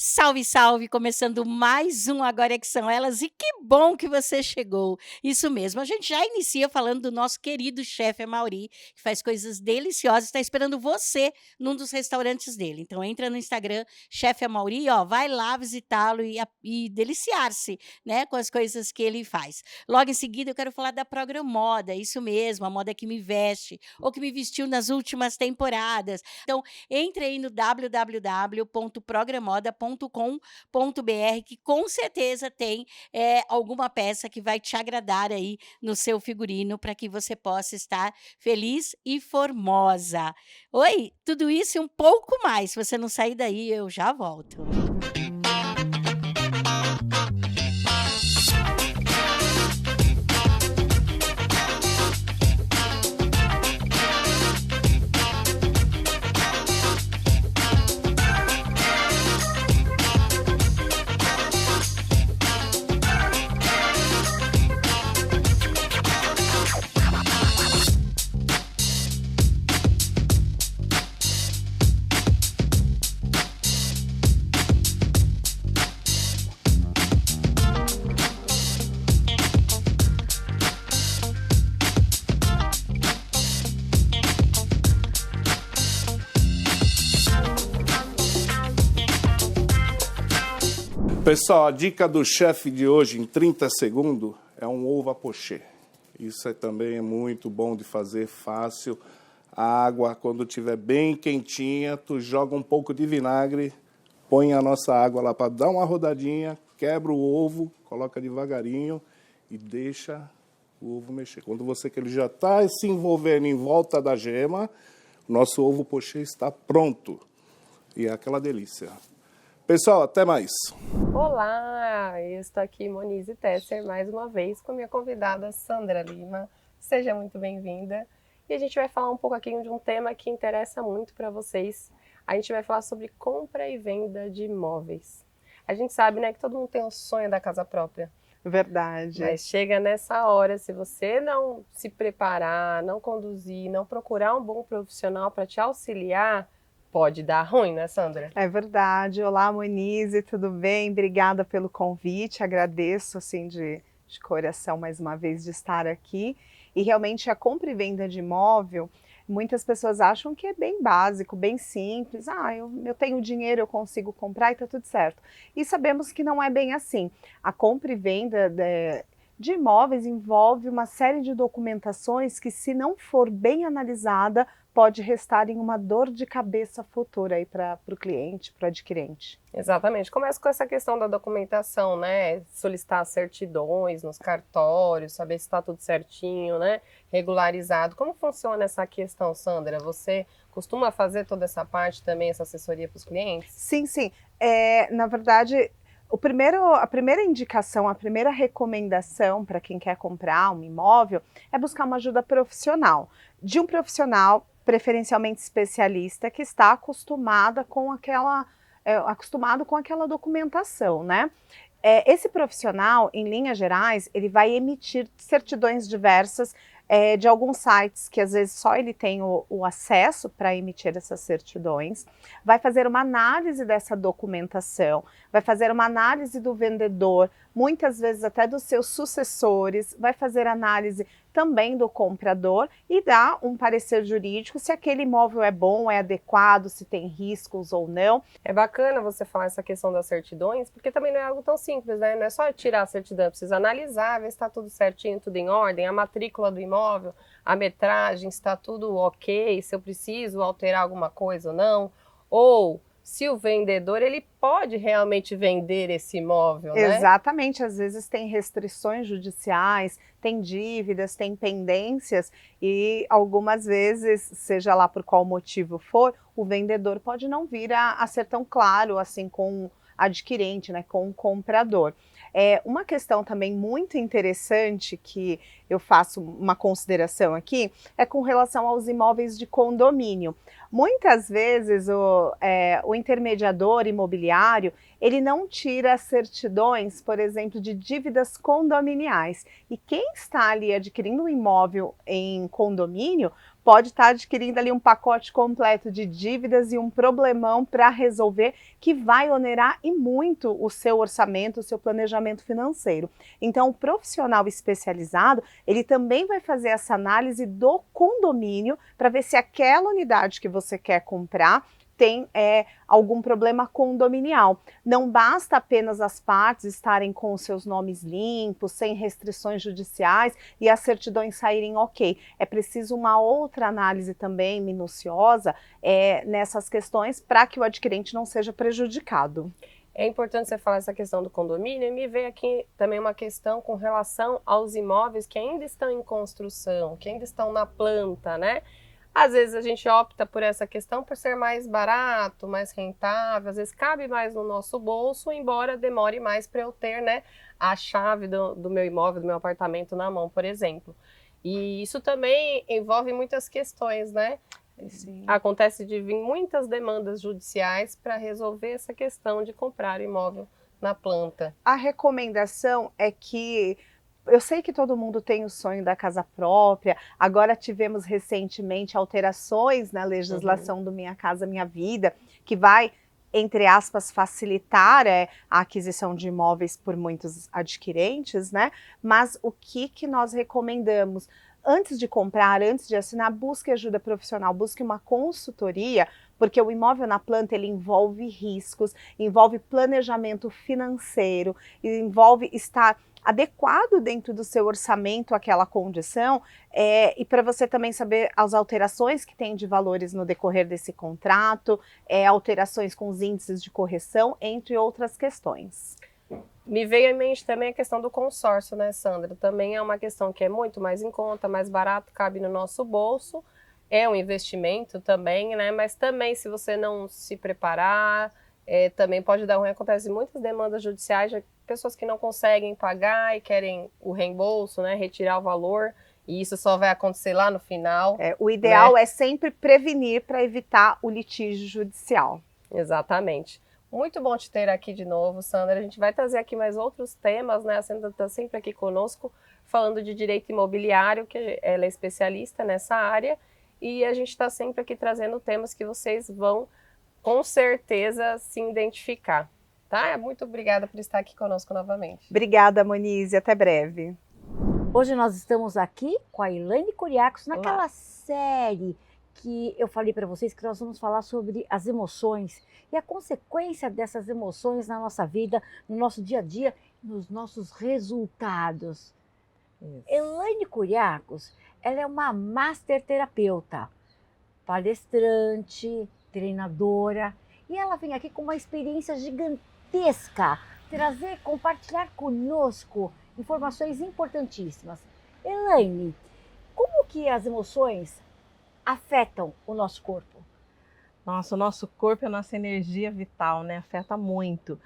Salve, salve! Começando mais um Agora é que são elas e que bom que você chegou. Isso mesmo, a gente já inicia falando do nosso querido chefe Amaury, que faz coisas deliciosas, está esperando você num dos restaurantes dele. Então entra no Instagram, chefe Amaury, ó, vai lá visitá-lo e deliciar-se, né, com as coisas que ele faz. Logo em seguida eu quero falar da Programoda, isso mesmo, a moda que me veste ou que me vestiu nas últimas temporadas. Então entre aí no www.programoda.com.br que com certeza tem alguma peça que vai te agradar aí no seu figurino para que você possa estar feliz e formosa. Oi, tudo isso e um pouco mais. Se você não sair daí, eu já volto. Pessoal, a dica do chefe de hoje em 30 segundos é um ovo à pochê. Isso também é muito bom de fazer, fácil. A água, quando estiver bem quentinha, tu joga um pouco de vinagre, põe a nossa água lá para dar uma rodadinha, quebra o ovo, coloca devagarinho e deixa o ovo mexer. Quando você que ele já está se envolvendo em volta da gema, nosso ovo pochê está pronto. E é aquela delícia. Pessoal, até mais. Olá, eu estou aqui, Monize Tesser, mais uma vez com minha convidada Sandra Lima. Seja muito bem-vinda. E a gente vai falar um pouco aqui de um tema que interessa muito para vocês. A gente vai falar sobre compra e venda de imóveis. A gente sabe, né, que todo mundo tem um sonho da casa própria. Verdade. Mas chega nessa hora, se você não se preparar, não conduzir, não procurar um bom profissional para te auxiliar, pode dar ruim, né, Sandra? É verdade. Olá, Monize, tudo bem? Obrigada pelo convite, agradeço, assim, de coração, mais uma vez, de estar aqui. E realmente a compra e venda de imóvel, muitas pessoas acham que é bem básico, bem simples. Eu tenho dinheiro, eu consigo comprar e tá tudo certo. E sabemos que não é bem assim. A compra e venda de imóveis envolve uma série de documentações que, se não for bem analisada, pode restar em uma dor de cabeça futura aí para o cliente, para o adquirente. Exatamente. Começa com essa questão da documentação, né? Solicitar certidões nos cartórios, saber se está tudo certinho, né? Regularizado. Como funciona essa questão, Sandra? Você costuma fazer toda essa parte também, essa assessoria para os clientes? Sim, sim. Na verdade, a primeira indicação, a primeira recomendação para quem quer comprar um imóvel é buscar uma ajuda profissional. De um profissional preferencialmente especialista que está acostumado com aquela documentação, né? Esse profissional, em linhas gerais, ele vai emitir certidões diversas de alguns sites que às vezes só ele tem o acesso para emitir essas certidões, vai fazer uma análise dessa documentação, vai fazer uma análise do vendedor, muitas vezes até dos seus sucessores, vai fazer análise também do comprador e dá um parecer jurídico se aquele imóvel é bom, é adequado, se tem riscos ou não. É bacana você falar essa questão das certidões, porque também não é algo tão simples, né? Não é só tirar a certidão, precisa analisar, ver se está tudo certinho, tudo em ordem, a matrícula do imóvel, a metragem, se está tudo ok, se eu preciso alterar alguma coisa ou não, ou se o vendedor, ele pode realmente vender esse imóvel, né? Exatamente, às vezes tem restrições judiciais, tem dívidas, tem pendências e algumas vezes, seja lá por qual motivo for, o vendedor pode não vir a ser tão claro assim com o adquirente, né, com o comprador. Uma questão também muito interessante que eu faço uma consideração aqui é com relação aos imóveis de condomínio. Muitas vezes o intermediador imobiliário, ele não tira certidões, por exemplo, de dívidas condominiais. E quem está ali adquirindo um imóvel em condomínio pode estar adquirindo ali um pacote completo de dívidas e um problemão para resolver que vai onerar e muito o seu orçamento, o seu planejamento financeiro. Então, o profissional especializado, ele também vai fazer essa análise do condomínio para ver se aquela unidade que você quer comprar tem algum problema condominial. Não basta apenas as partes estarem com os seus nomes limpos, sem restrições judiciais e as certidões saírem ok. É preciso uma outra análise também minuciosa nessas questões para que o adquirente não seja prejudicado. É importante você falar essa questão do condomínio, e me veio aqui também uma questão com relação aos imóveis que ainda estão em construção, que ainda estão na planta, né? Às vezes a gente opta por essa questão por ser mais barato, mais rentável, às vezes cabe mais no nosso bolso, embora demore mais para eu ter, né, a chave do meu imóvel, do meu apartamento na mão, por exemplo. E isso também envolve muitas questões, né? Sim. Acontece de vir muitas demandas judiciais para resolver essa questão de comprar imóvel na planta. A recomendação é que eu sei que todo mundo tem o sonho da casa própria, agora tivemos recentemente alterações na legislação do Minha Casa Minha Vida, que vai, entre aspas, facilitar a aquisição de imóveis por muitos adquirentes, né? Mas o que nós recomendamos? Antes de comprar, antes de assinar, busque ajuda profissional, busque uma consultoria, porque o imóvel na planta ele envolve riscos, envolve planejamento financeiro, envolve estar adequado dentro do seu orçamento àquela condição, e para você também saber as alterações que tem de valores no decorrer desse contrato, alterações com os índices de correção, entre outras questões. Me veio em mente também a questão do consórcio, né, Sandra? Também é uma questão que é muito mais em conta, mais barato, cabe no nosso bolso, é um investimento também, né? Mas também se você não se preparar, também pode dar ruim. Acontece muitas demandas judiciais de pessoas que não conseguem pagar e querem o reembolso, né, retirar o valor, e isso só vai acontecer lá no final. O ideal é sempre prevenir para evitar o litígio judicial. Exatamente. Muito bom te ter aqui de novo, Sandra. A gente vai trazer aqui mais outros temas, né? A Sandra está sempre aqui conosco, falando de direito imobiliário, que ela é especialista nessa área, e a gente está sempre aqui trazendo temas que vocês vão, com certeza, se identificar. Tá? Muito obrigada por estar aqui conosco novamente. Obrigada, Monize. Até breve. Hoje nós estamos aqui com a Elaine Curiacos naquela série que eu falei para vocês que nós vamos falar sobre as emoções e a consequência dessas emoções na nossa vida, no nosso dia a dia, nos nossos resultados. Elaine Curiacos, ela é uma master terapeuta, palestrante, treinadora, e ela vem aqui com uma experiência gigantesca, compartilhar conosco informações importantíssimas. Elaine, como que as emoções afetam o nosso corpo? Nossa, o nosso corpo é a nossa energia vital, né? Afeta muito.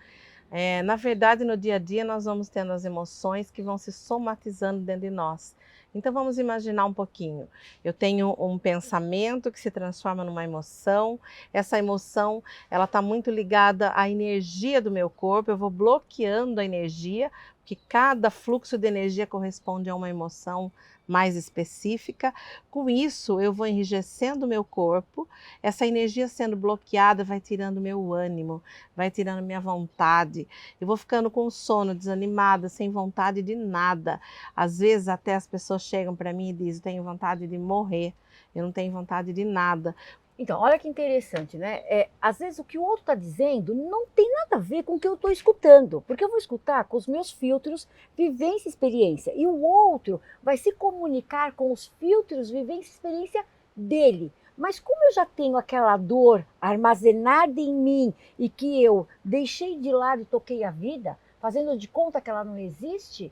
Na verdade, no dia a dia, nós vamos tendo as emoções que vão se somatizando dentro de nós. Então, vamos imaginar um pouquinho. Eu tenho um pensamento que se transforma numa emoção. Essa emoção, ela está muito ligada à energia do meu corpo. Eu vou bloqueando a energia, porque cada fluxo de energia corresponde a uma emoção mais específica. Com isso, eu vou enrijecendo o meu corpo. Essa energia sendo bloqueada vai tirando meu ânimo, vai tirando minha vontade. Eu vou ficando com sono, desanimada, sem vontade de nada. Às vezes até as pessoas chegam para mim e dizem: tenho vontade de morrer, eu não tenho vontade de nada. Então, olha que interessante, né? Às vezes o que o outro está dizendo não tem nada a ver com o que eu estou escutando, porque eu vou escutar com os meus filtros, vivência e experiência, e o outro vai se comunicar com os filtros, vivência e experiência dele. Mas como eu já tenho aquela dor armazenada em mim e que eu deixei de lado e toquei a vida, fazendo de conta que ela não existe,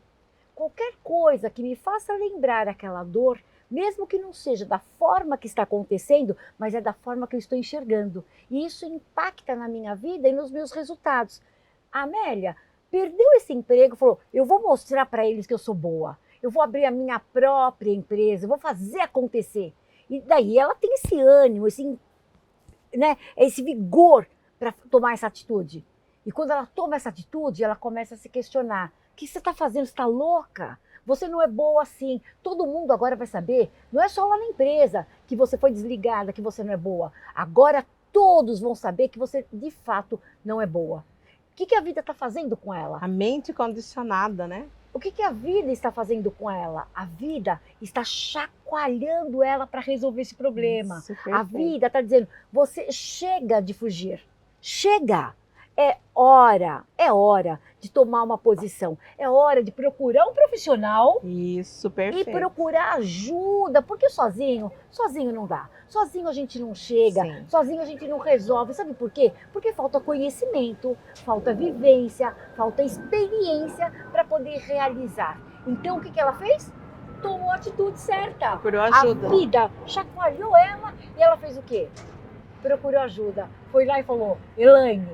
qualquer coisa que me faça lembrar aquela dor, mesmo que não seja da forma que está acontecendo, mas é da forma que eu estou enxergando. E isso impacta na minha vida e nos meus resultados. A Amélia perdeu esse emprego, falou: eu vou mostrar para eles que eu sou boa, eu vou abrir a minha própria empresa, eu vou fazer acontecer. E daí ela tem esse ânimo, esse vigor para tomar essa atitude. E quando ela toma essa atitude, ela começa a se questionar: o que você está fazendo? Você está louca? Você não é boa assim. Todo mundo agora vai saber, não é só lá na empresa que você foi desligada, que você não é boa. Agora todos vão saber que você de fato não é boa. O que a vida está fazendo com ela? A mente condicionada, né? O que a vida está fazendo com ela? A vida está chacoalhando ela para resolver esse problema. Isso, A perfeito. vida está dizendo, você chega de fugir. Chega! É hora de tomar uma posição. É hora de procurar um profissional Isso, e perfeito. procurar ajuda. Porque sozinho não dá. Sozinho a gente não chega, Sim. sozinho a gente não resolve. Sabe por quê? Porque falta conhecimento, falta vivência, falta experiência para poder realizar. Então o que ela fez? Tomou a atitude certa. Procurou ajuda. A vida chacoalhou ela e ela fez o quê? Procurou ajuda. Foi lá e falou, Elaine,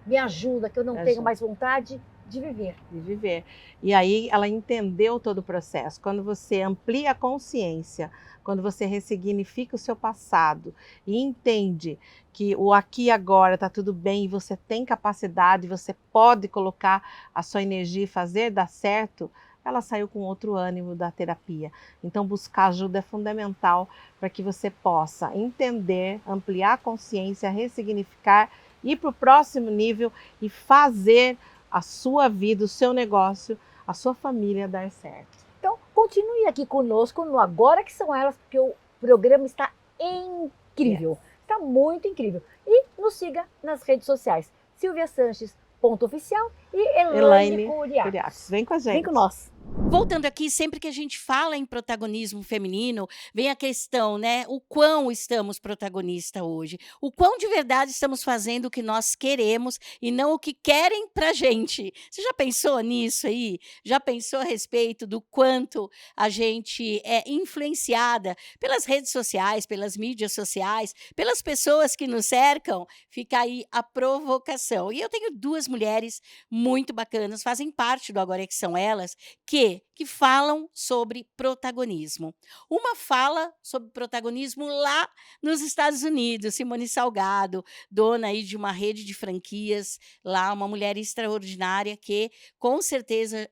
me ajuda que eu não Me tenho ajuda. mais vontade de viver. De viver. E aí ela entendeu todo o processo. Quando você amplia a consciência, quando você ressignifica o seu passado e entende que o aqui e agora está tudo bem e você tem capacidade, você pode colocar a sua energia e fazer dar certo, ela saiu com outro ânimo da terapia. Então buscar ajuda é fundamental para que você possa entender, ampliar a consciência, ressignificar, ir para o próximo nível e fazer a sua vida, o seu negócio, a sua família dar certo. Então, continue aqui conosco no Agora Que São Elas, porque o programa está incrível. Está muito incrível. E nos siga nas redes sociais. Silvia Sanches, .oficial, e Elaine Curiaques. Vem com a gente. Vem com nós. Voltando aqui, sempre que a gente fala em protagonismo feminino, vem a questão, né? O quão estamos protagonista hoje. O quão de verdade estamos fazendo o que nós queremos e não o que querem pra gente. Você já pensou nisso aí? Já pensou a respeito do quanto a gente é influenciada pelas redes sociais, pelas mídias sociais, pelas pessoas que nos cercam? Fica aí a provocação. E eu tenho duas mulheres muito bacanas, fazem parte do Agora Que São Elas, que falam sobre protagonismo. Uma fala sobre protagonismo lá nos Estados Unidos, Simone Salgado, dona aí de uma rede de franquias, lá uma mulher extraordinária que com certeza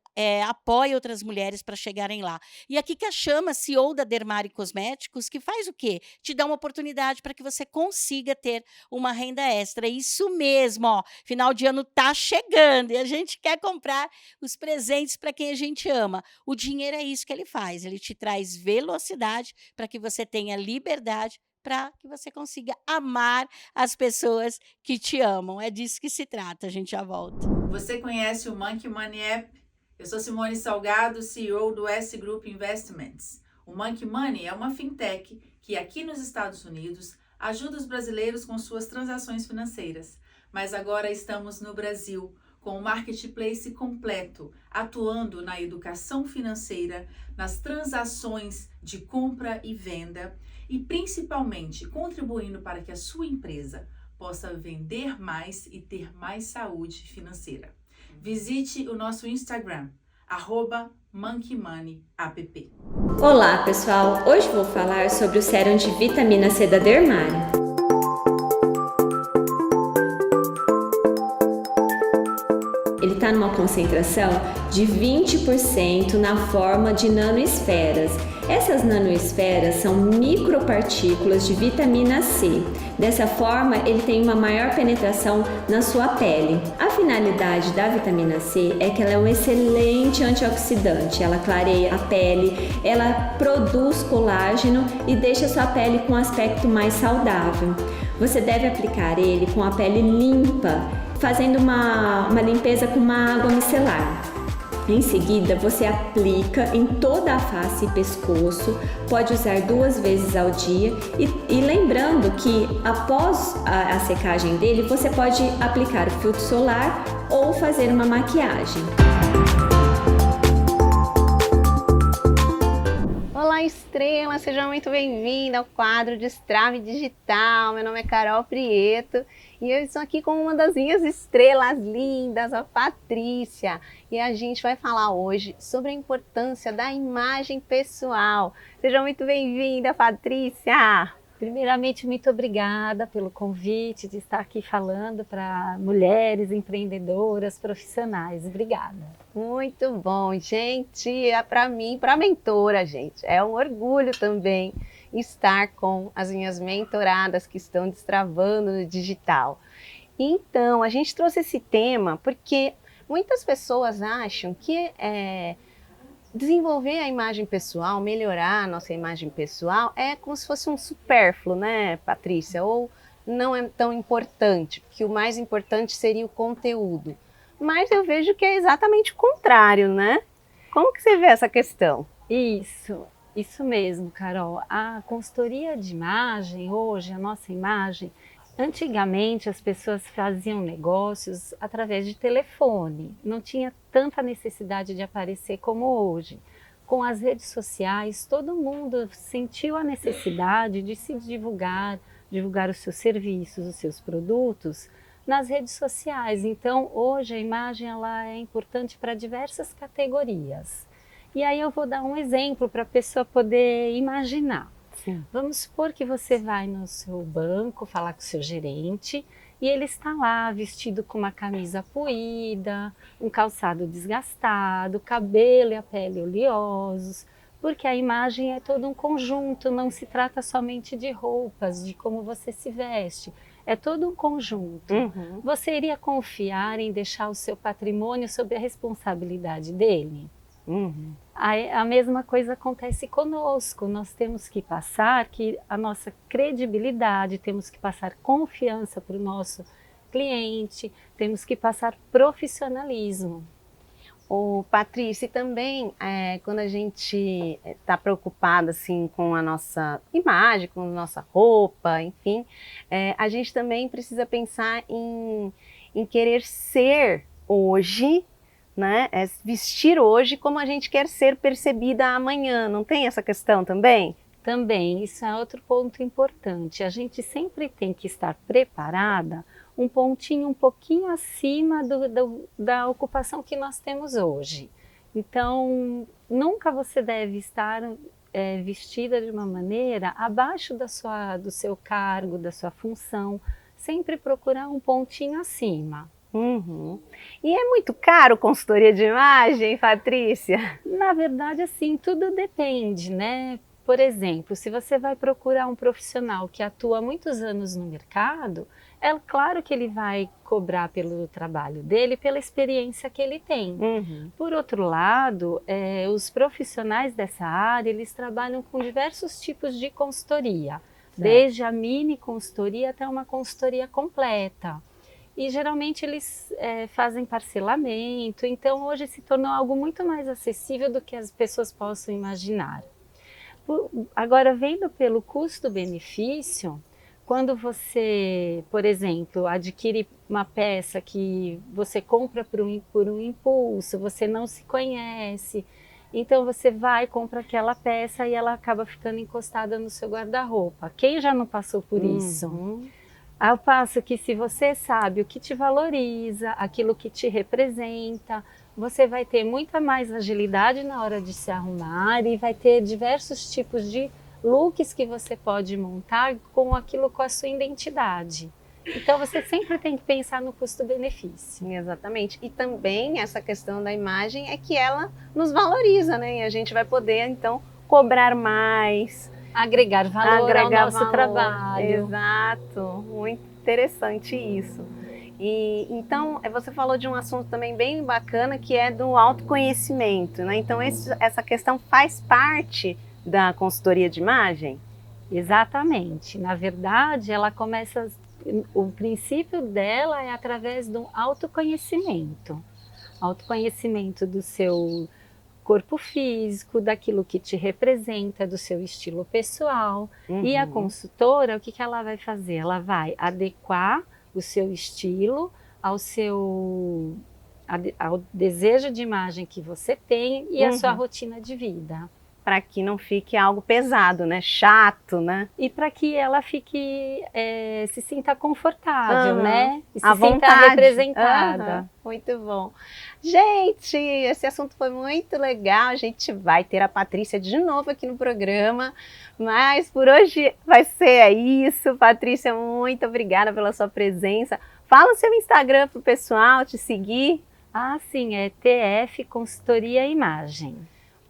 apoia outras mulheres para chegarem lá. E a Kika Chama, CEO da Dermari Cosméticos, que faz o quê? Te dá uma oportunidade para que você consiga ter uma renda extra. Isso mesmo, ó, final de ano tá chegando e a gente quer comprar os presentes para quem a gente ama. O dinheiro é isso que ele faz, ele te traz velocidade para que você tenha liberdade, para que você consiga amar as pessoas que te amam. É disso que se trata, a gente já volta. Você conhece o Monkey Money App? Eu sou Simone Salgado, CEO do S Group Investments. O Monkey Money é uma fintech que aqui nos Estados Unidos ajuda os brasileiros com suas transações financeiras. Mas agora estamos no Brasil, com o marketplace completo, atuando na educação financeira, nas transações de compra e venda e principalmente contribuindo para que a sua empresa possa vender mais e ter mais saúde financeira. Visite o nosso Instagram, @monkeymoney_app. Olá pessoal, hoje vou falar sobre o sérum de vitamina C da Dermari. Ele está numa concentração de 20% na forma de nanoesferas. Essas nanoesferas são micropartículas de vitamina C. Dessa forma, ele tem uma maior penetração na sua pele. A finalidade da vitamina C é que ela é um excelente antioxidante. Ela clareia a pele, ela produz colágeno e deixa a sua pele com um aspecto mais saudável. Você deve aplicar ele com a pele limpa, fazendo uma limpeza com uma água micelar. Em seguida, você aplica em toda a face e pescoço, pode usar 2 vezes ao dia e lembrando que após a secagem dele, você pode aplicar o filtro solar ou fazer uma maquiagem. Olá, estrela! Seja muito bem-vinda ao quadro Destrave Digital. Meu nome é Carol Prieto e eu estou aqui com uma das minhas estrelas lindas, a Patrícia. E a gente vai falar hoje sobre a importância da imagem pessoal. Seja muito bem-vinda, Patrícia! Primeiramente, muito obrigada pelo convite de estar aqui falando para mulheres empreendedoras, profissionais. Obrigada. Muito bom, gente. Para mim, para a mentora, gente, é um orgulho também estar com as minhas mentoradas que estão destravando no digital. Então, a gente trouxe esse tema porque muitas pessoas acham que desenvolver a imagem pessoal, melhorar a nossa imagem pessoal é como se fosse um supérfluo, né, Patrícia? Ou não é tão importante, porque o mais importante seria o conteúdo. Mas eu vejo que é exatamente o contrário, né? Como que você vê essa questão? Isso mesmo, Carol. A consultoria de imagem, hoje, a nossa imagem, antigamente as pessoas faziam negócios através de telefone, não tinha tanta necessidade de aparecer como hoje. Com as redes sociais, todo mundo sentiu a necessidade de se divulgar os seus serviços, os seus produtos nas redes sociais. Então, hoje a imagem ela é importante para diversas categorias. E aí eu vou dar um exemplo para a pessoa poder imaginar. Sim. Vamos supor que você vai no seu banco falar com o seu gerente e ele está lá vestido com uma camisa poída, um calçado desgastado, o cabelo e a pele oleosos, porque a imagem é todo um conjunto, não se trata somente de roupas, de como você se veste, é todo um conjunto. Uhum. Você iria confiar em deixar o seu patrimônio sob a responsabilidade dele? Uhum. A mesma coisa acontece conosco, nós temos que passar a nossa credibilidade, temos que passar confiança para o nosso cliente, temos que passar profissionalismo. Patrícia, e também quando a gente está preocupada assim, com a nossa imagem, com a nossa roupa, enfim, a gente também precisa pensar em querer ser hoje, né? Vestir hoje como a gente quer ser percebida amanhã, não tem essa questão também? Também, isso é outro ponto importante. A gente sempre tem que estar preparada um pontinho um pouquinho acima da ocupação que nós temos hoje. Então, nunca você deve estar vestida de uma maneira abaixo do seu cargo, da sua função. Sempre procurar um pontinho acima. Uhum. E é muito caro consultoria de imagem, Patrícia? Na verdade, assim, tudo depende, né? Por exemplo, se você vai procurar um profissional que atua há muitos anos no mercado, é claro que ele vai cobrar pelo trabalho dele, pela experiência que ele tem. Uhum. Por outro lado, os profissionais dessa área, eles trabalham com diversos tipos de consultoria, desde a mini consultoria até uma consultoria completa. E geralmente eles fazem parcelamento, então hoje se tornou algo muito mais acessível do que as pessoas possam imaginar. Agora, vendo pelo custo-benefício, quando você, por exemplo, adquire uma peça que você compra por um impulso, você não se conhece, então você vai, compra aquela peça e ela acaba ficando encostada no seu guarda-roupa. Quem já não passou por isso? Ao passo que se você sabe o que te valoriza, aquilo que te representa, você vai ter muita mais agilidade na hora de se arrumar e vai ter diversos tipos de looks que você pode montar com a sua identidade. Então você sempre tem que pensar no custo-benefício. Exatamente. E também essa questão da imagem é que ela nos valoriza, né? E a gente vai poder então cobrar mais, agregar valor ao nosso trabalho. Exato, muito interessante isso. E então você falou de um assunto também bem bacana que é do autoconhecimento, né? Então essa questão faz parte da consultoria de imagem? Exatamente. Na verdade, ela começa, o princípio dela é através do autoconhecimento. Autoconhecimento do seu corpo físico, daquilo que te representa, do seu estilo pessoal. Uhum. E a consultora, o que ela vai fazer? Ela vai adequar o seu estilo ao desejo de imagem que você tem e a sua rotina de vida. para que não fique algo pesado, né? Chato, né? E para que ela fique, se sinta confortável, Aham. né? E se À sinta vontade. representada. Aham. Muito bom. Gente, esse assunto foi muito legal. A gente vai ter a Patrícia de novo aqui no programa, mas por hoje vai ser isso. Patrícia, muito obrigada pela sua presença. Fala o seu Instagram para o pessoal te seguir. Ah, sim, é TF Consultoria Imagem.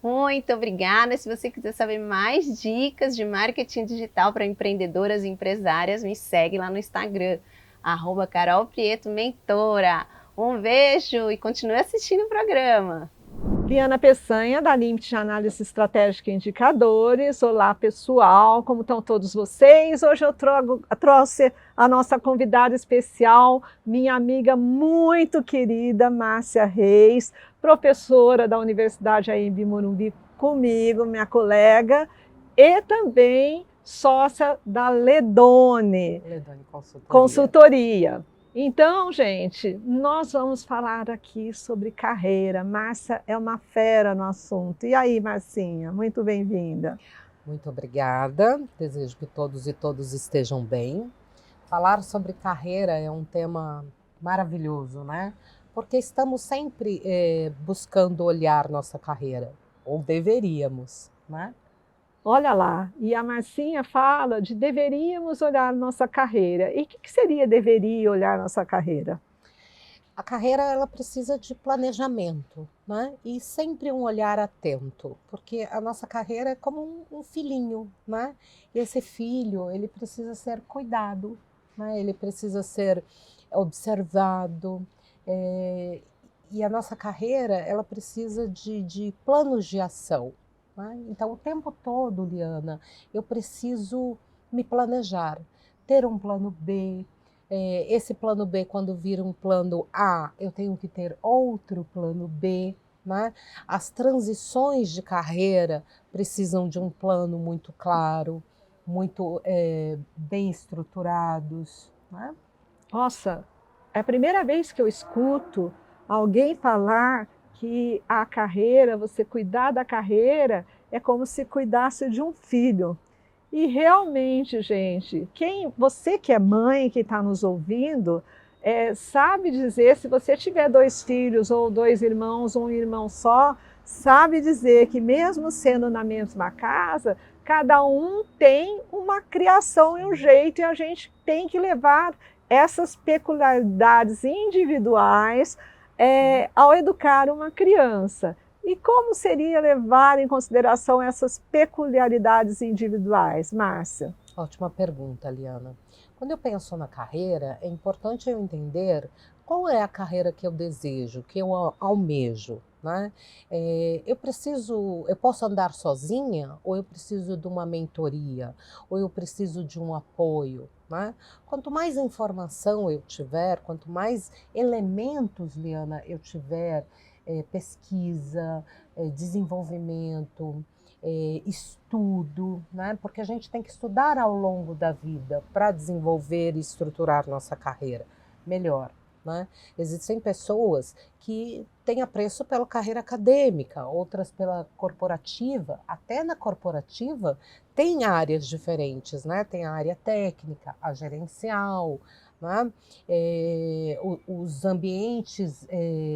Muito obrigada. Se você quiser saber mais dicas de marketing digital para empreendedoras e empresárias, me segue lá no Instagram, @CarolPrietoMentora. Um beijo e continue assistindo o programa. Liana Peçanha, da Limit Análise Estratégica e Indicadores. Olá, pessoal, como estão todos vocês? Hoje eu trouxe a nossa convidada especial, minha amiga muito querida, Márcia Reis, professora da Universidade AMB Morumbi comigo, minha colega, e também sócia da Ledone Consultoria. Então, gente, nós vamos falar aqui sobre carreira. Márcia é uma fera no assunto. E aí, Marcinha, muito bem-vinda. Muito obrigada, desejo que todos e todas estejam bem. Falar sobre carreira é um tema maravilhoso, né? Porque estamos sempre buscando olhar nossa carreira, ou deveríamos, né? Olha lá, e a Marcinha fala de deveríamos olhar nossa carreira. E o que seria deveria olhar nossa carreira? A carreira, ela precisa de planejamento, né? E sempre um olhar atento, porque a nossa carreira é como um filhinho, né? E esse filho, ele precisa ser cuidado, né? Ele precisa ser observado, e a nossa carreira, ela precisa de planos de ação. Então, o tempo todo, Liana, eu preciso me planejar, ter um plano B. Esse plano B, quando vira um plano A, eu tenho que ter outro plano B. Né? As transições de carreira precisam de um plano muito claro, muito bem estruturados. Né? Nossa, é a primeira vez que eu escuto alguém falar que a carreira, você cuidar da carreira, é como se cuidasse de um filho. E realmente, gente, você que é mãe, que está nos ouvindo, sabe dizer, se você tiver 2 filhos, ou 2 irmãos, ou um irmão só, sabe dizer que mesmo sendo na mesma casa, cada um tem uma criação e um jeito, e a gente tem que levar essas peculiaridades individuais ao educar uma criança. E como seria levar em consideração essas peculiaridades individuais, Márcia? Ótima pergunta, Liana. Quando eu penso na carreira, é importante eu entender qual é a carreira que eu desejo, que eu almejo. Né? Eu posso andar sozinha, ou eu preciso de uma mentoria, ou eu preciso de um apoio. Né? Quanto mais informação eu tiver, quanto mais elementos, Liana, eu tiver, pesquisa, desenvolvimento, estudo, né? Porque a gente tem que estudar ao longo da vida para desenvolver e estruturar nossa carreira melhor. Né? Existem pessoas que têm apreço pela carreira acadêmica, outras pela corporativa. Até na corporativa tem áreas diferentes, né? Tem a área técnica, a gerencial, né? Os ambientes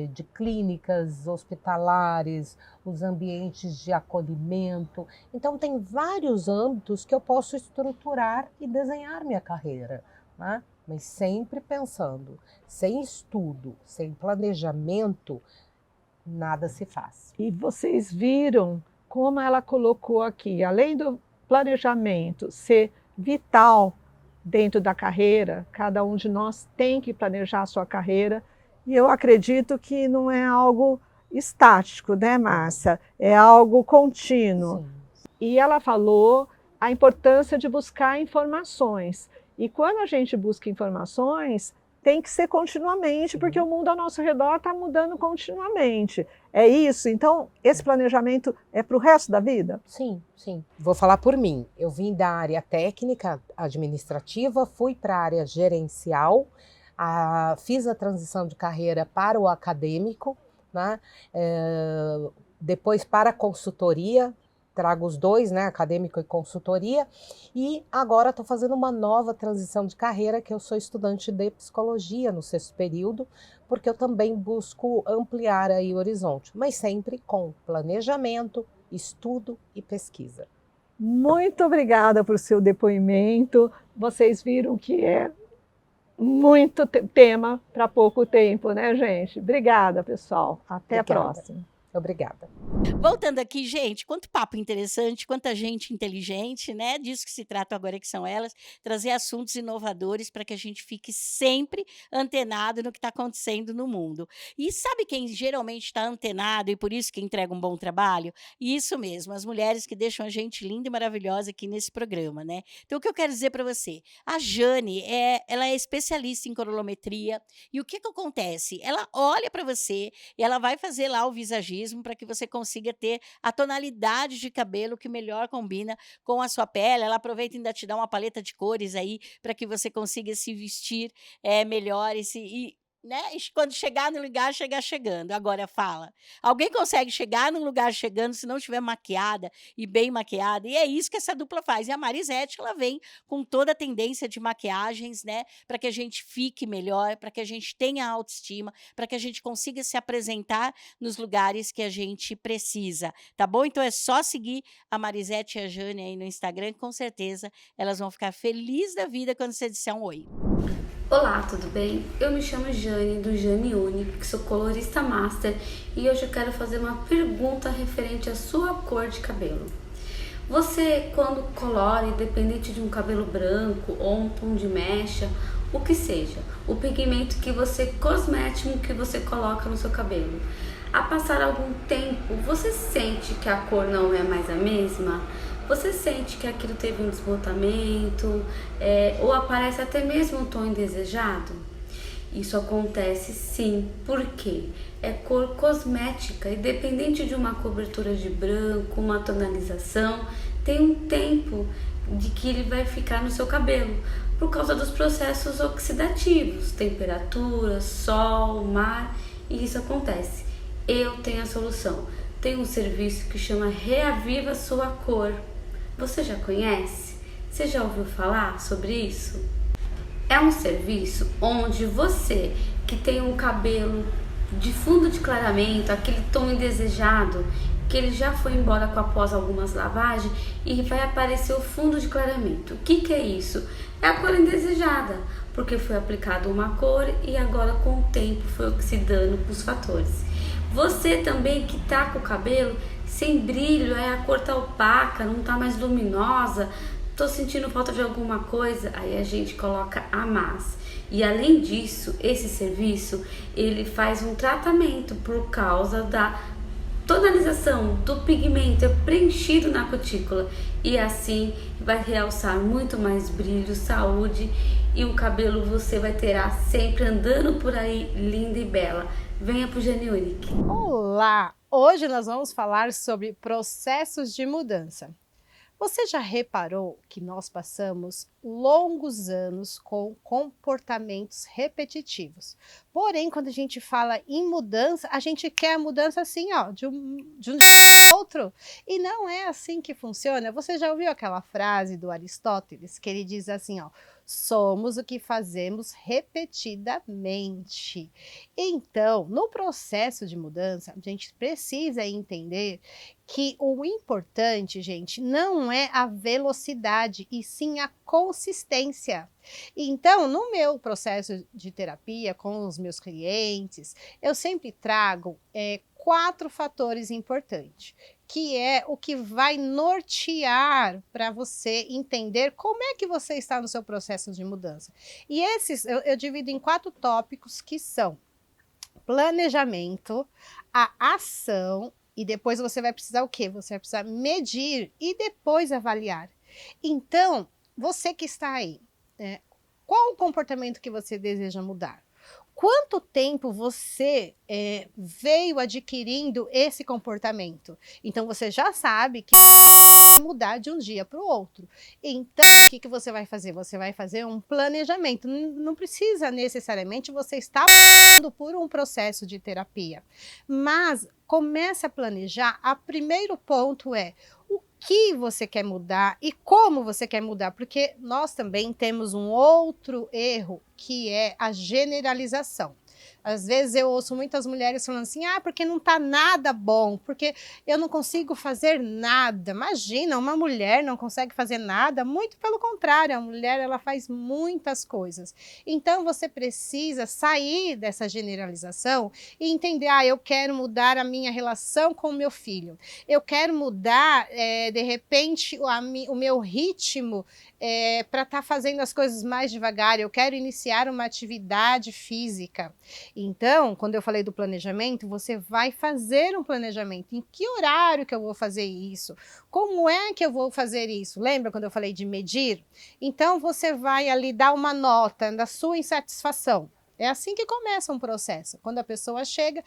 de clínicas hospitalares, os ambientes de acolhimento. Então tem vários âmbitos que eu posso estruturar e desenhar minha carreira, né? Mas sempre pensando, sem estudo, sem planejamento, nada se faz. E vocês viram como ela colocou aqui, além do planejamento ser vital dentro da carreira, cada um de nós tem que planejar a sua carreira, e eu acredito que não é algo estático, né, Márcia? É algo contínuo. Sim. E ela falou a importância de buscar informações. E quando a gente busca informações, tem que ser continuamente, porque o mundo ao nosso redor está mudando continuamente. É isso? Então, esse planejamento é para o resto da vida? Sim, sim. Vou falar por mim. Eu vim da área técnica, administrativa, fui para a área gerencial, fiz a transição de carreira para o acadêmico, né? Depois para a consultoria, trago os dois, né, acadêmico e consultoria, e agora estou fazendo uma nova transição de carreira, que eu sou estudante de psicologia no 6º período, porque eu também busco ampliar aí o horizonte, mas sempre com planejamento, estudo e pesquisa. Muito obrigada por seu depoimento. Vocês viram que é muito tema para pouco tempo, né, gente? Obrigada, pessoal. Até Obrigada. a próxima. Obrigada. Voltando aqui, gente, quanto papo interessante, quanta gente inteligente, né? Disso que se trata agora, que são elas, trazer assuntos inovadores para que a gente fique sempre antenado no que está acontecendo no mundo. E sabe quem geralmente está antenado e por isso que entrega um bom trabalho? Isso mesmo, as mulheres que deixam a gente linda e maravilhosa aqui nesse programa, né? Então, o que eu quero dizer para você? A Jane, ela é especialista em colorimetria e o que acontece? Ela olha para você e ela vai fazer lá o visagismo para que você consiga ter a tonalidade de cabelo que melhor combina com a sua pele. Ela aproveita e ainda te dá uma paleta de cores aí para que você consiga se vestir melhor né? E quando chegar no lugar, chegar chegando. Agora fala. Alguém consegue chegar num lugar chegando se não estiver maquiada e bem maquiada? E é isso que essa dupla faz. E a Marisete, ela vem com toda a tendência de maquiagens, né? Para que a gente fique melhor, para que a gente tenha autoestima, para que a gente consiga se apresentar nos lugares que a gente precisa. Tá bom? Então é só seguir a Marisete e a Jane aí no Instagram, que com certeza elas vão ficar felizes da vida quando você disser um oi. Olá, tudo bem? Eu me chamo Jane, do Jane Unique, sou colorista master e hoje eu quero fazer uma pergunta referente à sua cor de cabelo. Você, quando colore, independente de um cabelo branco ou um tom de mecha, o que seja, o pigmento cosmético que você coloca no seu cabelo, a passar algum tempo, você sente que a cor não é mais a mesma? Você sente que aquilo teve um desbotamento ou aparece até mesmo um tom indesejado? Isso acontece sim, porque é cor cosmética, independente de uma cobertura de branco, uma tonalização, tem um tempo de que ele vai ficar no seu cabelo, por causa dos processos oxidativos, temperatura, sol, mar, e isso acontece. Eu tenho a solução, tem um serviço que chama Reaviva Sua Cor. Você já conhece? Você já ouviu falar sobre isso? É um serviço onde você que tem um cabelo de fundo de clareamento, aquele tom indesejado, que ele já foi embora após algumas lavagens e vai aparecer o fundo de clareamento. O que é isso? É a cor indesejada, porque foi aplicada uma cor e agora com o tempo foi oxidando com os fatores. Você também que tá com o cabelo sem brilho, a cor tá opaca, não tá mais luminosa, tô sentindo falta de alguma coisa, aí a gente coloca a massa. E além disso, esse serviço, ele faz um tratamento por causa da tonalização do pigmento preenchido na cutícula e assim vai realçar muito mais brilho, saúde e o cabelo você vai ter sempre andando por aí linda e bela. Venha pro Jane Unique. Olá! Hoje nós vamos falar sobre processos de mudança. Você já reparou que nós passamos longos anos com comportamentos repetitivos? Porém, quando a gente fala em mudança, a gente quer a mudança assim, ó, de um outro. E não é assim que funciona. Você já ouviu aquela frase do Aristóteles, que ele diz assim, ó, somos o que fazemos repetidamente. Então, no processo de mudança, a gente precisa entender que o importante, gente, não é a velocidade, e sim a consistência. Então, no meu processo de terapia com os meus clientes, eu sempre trago 4 fatores importantes, que é o que vai nortear para você entender como é que você está no seu processo de mudança. E esses eu divido em 4 tópicos, que são planejamento, a ação, e depois você vai precisar o quê? Você vai precisar medir e depois avaliar. Então, você que está aí, qual o comportamento que você deseja mudar? Quanto tempo você veio adquirindo esse comportamento? Então, você já sabe que mudar de um dia para o outro. Então, o que você vai fazer? Você vai fazer um planejamento. Não precisa necessariamente você estar passando por um processo de terapia. Mas comece a planejar. O primeiro ponto é: o que você quer mudar e como você quer mudar, porque nós também temos um outro erro, que é a generalização. Às vezes eu ouço muitas mulheres falando assim, porque não está nada bom, porque eu não consigo fazer nada. Imagina, uma mulher não consegue fazer nada, muito pelo contrário, a mulher ela faz muitas coisas. Então você precisa sair dessa generalização e entender, eu quero mudar a minha relação com o meu filho, eu quero mudar, de repente, o meu ritmo para estar fazendo as coisas mais devagar, eu quero iniciar uma atividade física. Então, quando eu falei do planejamento, você vai fazer um planejamento. Em que horário que eu vou fazer isso? Como é que eu vou fazer isso? Lembra quando eu falei de medir? Então, você vai ali dar uma nota da sua insatisfação. É assim que começa um processo. Quando a pessoa chega,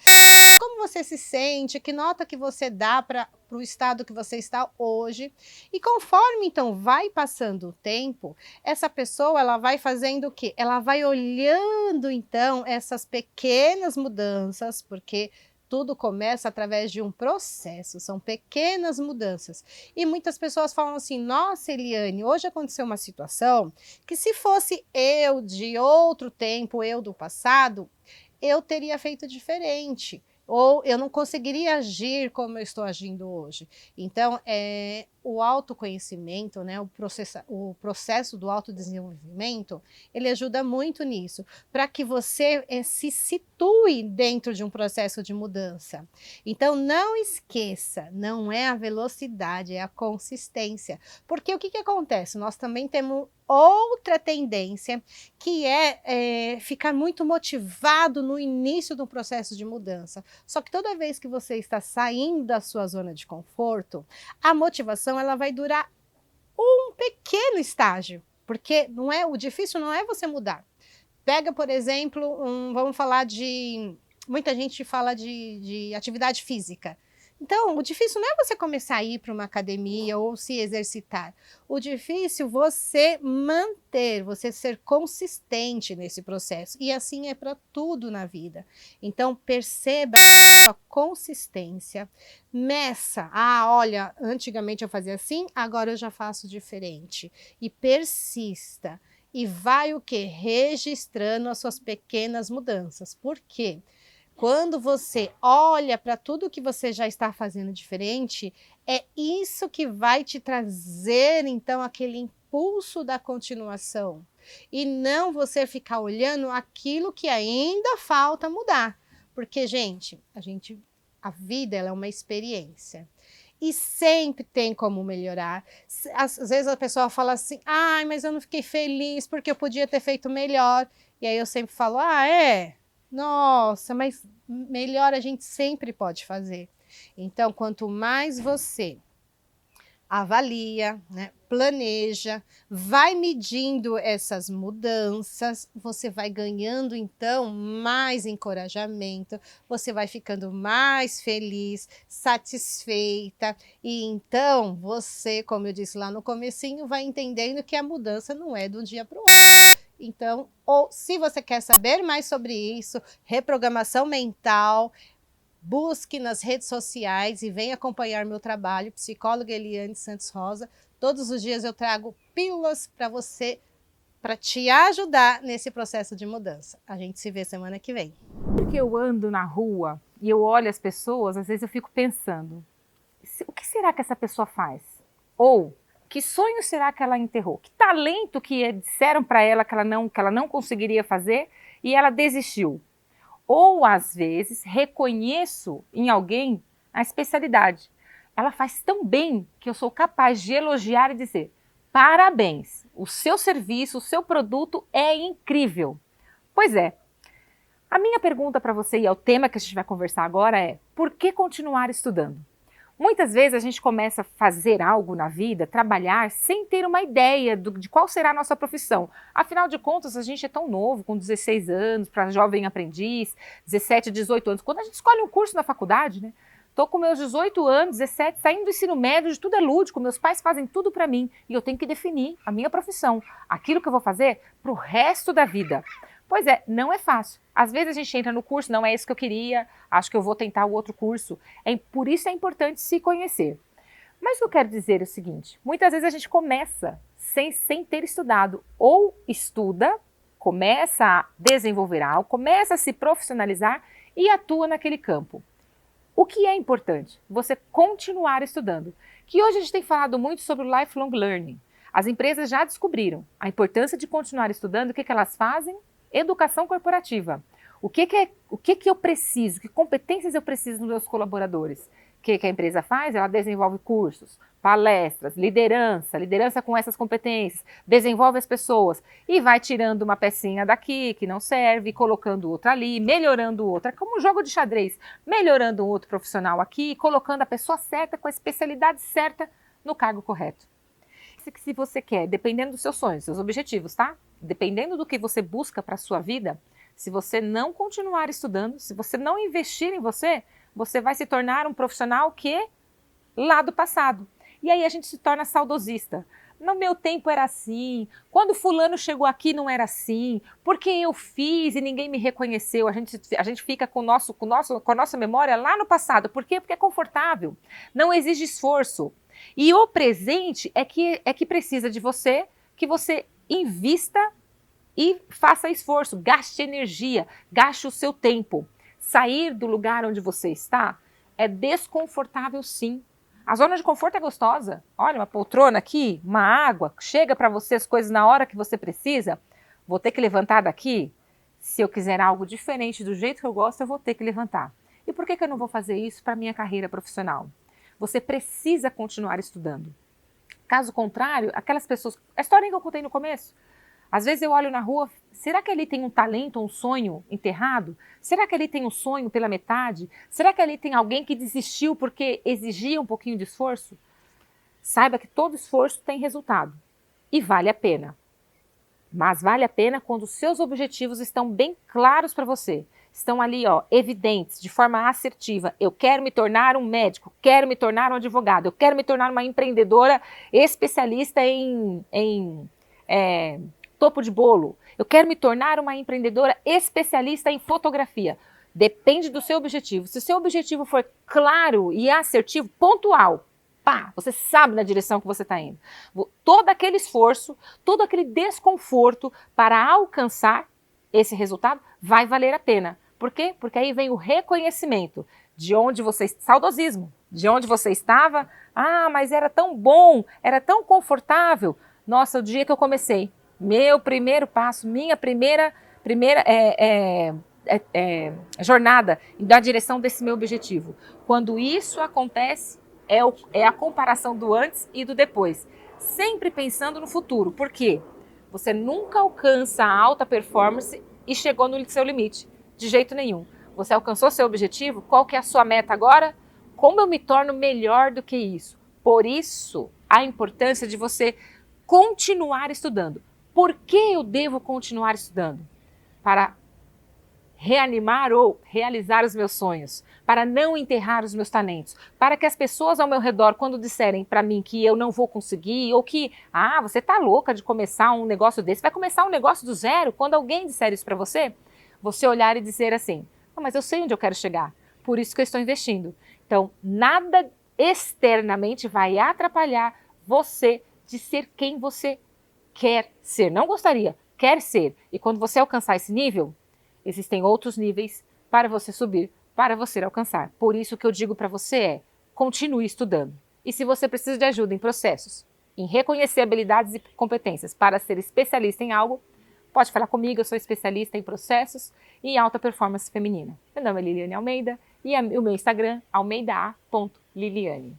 como você se sente, que nota que você dá para o estado que você está hoje. E conforme, então, vai passando o tempo, essa pessoa ela vai fazendo o quê? Ela vai olhando, então, essas pequenas mudanças, porque tudo começa através de um processo, são pequenas mudanças. E muitas pessoas falam assim, nossa, Eliane, hoje aconteceu uma situação que se fosse eu de outro tempo, eu do passado, eu teria feito diferente. Ou eu não conseguiria agir como eu estou agindo hoje. Então, o autoconhecimento, né, o processo do autodesenvolvimento, ele ajuda muito nisso, para que você se situe dentro de um processo de mudança. Então, não esqueça, não é a velocidade, é a consistência. Porque o que acontece? Nós também temos outra tendência, que é ficar muito motivado no início do processo de mudança. Só que toda vez que você está saindo da sua zona de conforto, a motivação ela vai durar um pequeno estágio, porque o difícil não é você mudar. Pega, por exemplo, vamos falar muita gente fala de atividade física. Então, o difícil não é você começar a ir para uma academia ou se exercitar. O difícil é você manter, você ser consistente nesse processo. E assim é para tudo na vida. Então, perceba a consistência, meça. Olha, antigamente eu fazia assim, agora eu já faço diferente. E persista. E vai o quê? Registrando as suas pequenas mudanças. Por quê? Quando você olha para tudo que você já está fazendo diferente, é isso que vai te trazer, então, aquele impulso da continuação. E não você ficar olhando aquilo que ainda falta mudar. Porque, gente, a vida ela é uma experiência. E sempre tem como melhorar. Às vezes a pessoa fala assim, mas eu não fiquei feliz porque eu podia ter feito melhor. E aí eu sempre falo, nossa, mas melhor a gente sempre pode fazer. Então, quanto mais você avalia, né, planeja, vai medindo essas mudanças, você vai ganhando, então, mais encorajamento, você vai ficando mais feliz, satisfeita, e então você, como eu disse lá no comecinho, vai entendendo que a mudança não é de um dia para o outro. Então, se você quer saber mais sobre isso, reprogramação mental, busque nas redes sociais e venha acompanhar meu trabalho, psicóloga Eliane Santos Rosa. Todos os dias eu trago pílulas para você, para te ajudar nesse processo de mudança. A gente se vê semana que vem. Porque eu ando na rua e eu olho as pessoas, às vezes eu fico pensando, o que será que essa pessoa faz? Ou que sonho será que ela enterrou? Que talento que disseram para ela que ela não conseguiria fazer e ela desistiu? Ou, às vezes, reconheço em alguém a especialidade. Ela faz tão bem que eu sou capaz de elogiar e dizer, parabéns, o seu serviço, o seu produto é incrível. Pois é, a minha pergunta para você, e é o tema que a gente vai conversar agora, é por que continuar estudando? Muitas vezes a gente começa a fazer algo na vida, trabalhar, sem ter uma ideia de qual será a nossa profissão. Afinal de contas, a gente é tão novo, com 16 anos, para jovem aprendiz, 17, 18 anos. Quando a gente escolhe um curso na faculdade, né? Estou com meus 18 anos, 17, saindo do ensino médio, de tudo é lúdico, meus pais fazem tudo para mim. E eu tenho que definir a minha profissão, aquilo que eu vou fazer para o resto da vida. Pois é, não é fácil. Às vezes a gente entra no curso, não é isso que eu queria, acho que eu vou tentar o outro curso. Por isso é importante se conhecer. Mas o que eu quero dizer é o seguinte, muitas vezes a gente começa sem ter estudado, ou estuda, começa a desenvolver algo, começa a se profissionalizar e atua naquele campo. O que é importante? Você continuar estudando. Que hoje a gente tem falado muito sobre o lifelong learning. As empresas já descobriram a importância de continuar estudando. O que elas fazem? Educação corporativa. O que eu preciso? Que competências eu preciso nos meus colaboradores? O que a empresa faz? Ela desenvolve cursos, palestras, liderança com essas competências, desenvolve as pessoas e vai tirando uma pecinha daqui que não serve, colocando outra ali, melhorando outra, como um jogo de xadrez, melhorando um outro profissional aqui, colocando a pessoa certa, com a especialidade certa no cargo correto. Se você quer, dependendo dos seus sonhos, seus objetivos, tá? Dependendo do que você busca para a sua vida, se você não continuar estudando, se você não investir em você, você vai se tornar um profissional que lá do passado. E aí a gente se torna saudosista. No meu tempo era assim, quando fulano chegou aqui não era assim, porque eu fiz e ninguém me reconheceu. A gente fica com a nossa memória lá no passado. Por quê? Porque é confortável, não exige esforço. E o presente é que precisa de você, que você invista e faça esforço, gaste energia, gaste o seu tempo. Sair do lugar onde você está é desconfortável, sim. A zona de conforto é gostosa. Olha, uma poltrona aqui, uma água, chega para você as coisas na hora que você precisa. Vou ter que levantar daqui? Se eu quiser algo diferente do jeito que eu gosto, eu vou ter que levantar. E por que eu não vou fazer isso para a minha carreira profissional? Você precisa continuar estudando. Caso contrário, aquelas pessoas... A história que eu contei no começo. Às vezes eu olho na rua, será que ali tem um talento, um sonho enterrado? Será que ali tem um sonho pela metade? Será que ali tem alguém que desistiu porque exigia um pouquinho de esforço? Saiba que todo esforço tem resultado e vale a pena. Mas vale a pena quando os seus objetivos estão bem claros para você. Estão ali, evidentes, de forma assertiva. Eu quero me tornar um médico, quero me tornar um advogado, eu quero me tornar uma empreendedora especialista em topo de bolo. Eu quero me tornar uma empreendedora especialista em fotografia. Depende do seu objetivo. Se o seu objetivo for claro e assertivo, pontual, você sabe na direção que você está indo. Todo aquele esforço, todo aquele desconforto para alcançar esse resultado vai valer a pena. Por quê? Porque aí vem o reconhecimento de onde você... Saudosismo. De onde você estava. Mas era tão bom, era tão confortável. Nossa, o dia que eu comecei, meu primeiro passo, minha primeira jornada na direção desse meu objetivo. Quando isso acontece, é a comparação do antes e do depois. Sempre pensando no futuro. Por quê? Você nunca alcança a alta performance e chegou no seu limite. De jeito nenhum. Você alcançou seu objetivo? Qual que é a sua meta agora? Como eu me torno melhor do que isso? Por isso, a importância de você continuar estudando. Por que eu devo continuar estudando? Para reanimar ou realizar os meus sonhos, para não enterrar os meus talentos, para que as pessoas ao meu redor, quando disserem para mim que eu não vou conseguir, ou que, você tá louca de começar um negócio desse, vai começar um negócio do zero, quando alguém disser isso para você, você olhar e dizer assim, mas eu sei onde eu quero chegar, por isso que eu estou investindo. Então, nada externamente vai atrapalhar você de ser quem você quer ser. Não gostaria, quer ser. E quando você alcançar esse nível, existem outros níveis para você subir, para você alcançar. Por isso que eu digo para você continue estudando. E se você precisa de ajuda em processos, em reconhecer habilidades e competências para ser especialista em algo, pode falar comigo, eu sou especialista em processos e em alta performance feminina. Meu nome é Liliane Almeida e o meu Instagram, almeida.liliane.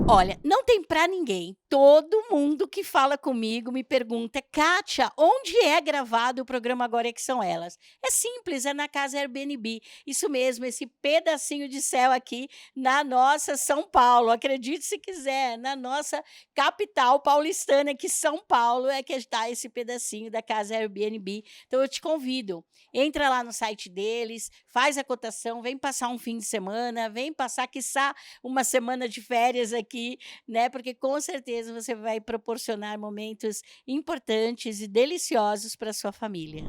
Olha, não tem pra ninguém. Todo mundo que fala comigo me pergunta, Kátia, onde é gravado o programa Agora é que São Elas? É simples, é na casa Airbnb. Isso mesmo, esse pedacinho de céu aqui na nossa São Paulo. Acredite se quiser, na nossa capital paulistana, que São Paulo é que está esse pedacinho da casa Airbnb. Então eu te convido, entra lá no site deles, faz a cotação, vem passar um fim de semana, vem passar, quiçá, uma semana de férias aqui, né? Porque com certeza você vai proporcionar momentos importantes e deliciosos para sua família.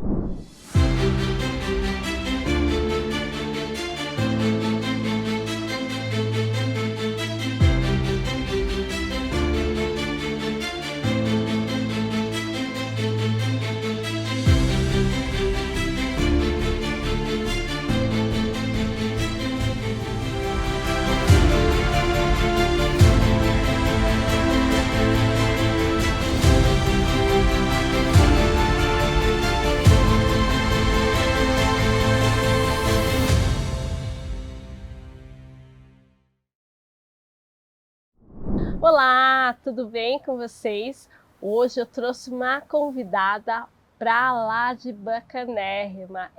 Olá, tudo bem com vocês? Hoje eu trouxe uma convidada para lá de bacanérrima,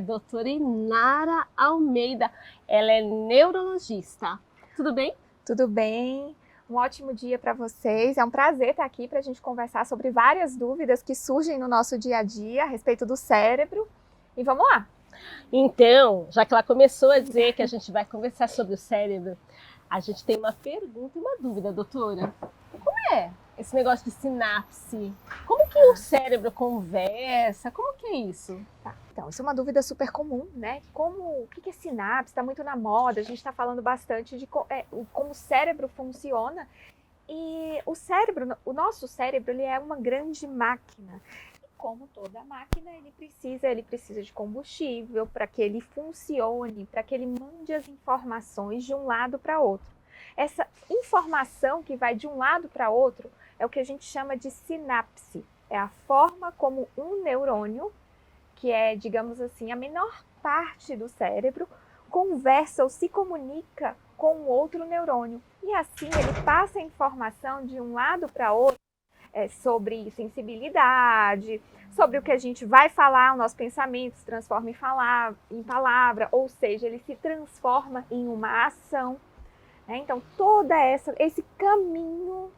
doutora Inara Almeida. Ela é neurologista. Tudo bem? Tudo bem. Um ótimo dia para vocês. É um prazer estar aqui para a gente conversar sobre várias dúvidas que surgem no nosso dia a dia a respeito do cérebro. E vamos lá! Então, já que ela começou a dizer que a gente vai conversar sobre o cérebro, a gente tem uma pergunta e uma dúvida, doutora. Como é esse negócio de sinapse? Como que o cérebro conversa? Como que é isso? Tá. Então, isso é uma dúvida super comum, né? O que é sinapse? Está muito na moda, a gente está falando bastante de como o cérebro funciona. E o nosso cérebro, ele é uma grande máquina. Como toda máquina, ele precisa de combustível para que ele funcione, para que ele mande as informações de um lado para outro. Essa informação que vai de um lado para outro é o que a gente chama de sinapse. É a forma como um neurônio, que é, digamos assim, a menor parte do cérebro, conversa ou se comunica com outro neurônio. E assim ele passa a informação de um lado para outro. Sobre sensibilidade, sobre o que a gente vai falar, o nosso pensamento se transforma em palavra, ou seja, ele se transforma em uma ação. Né? Então, esse caminho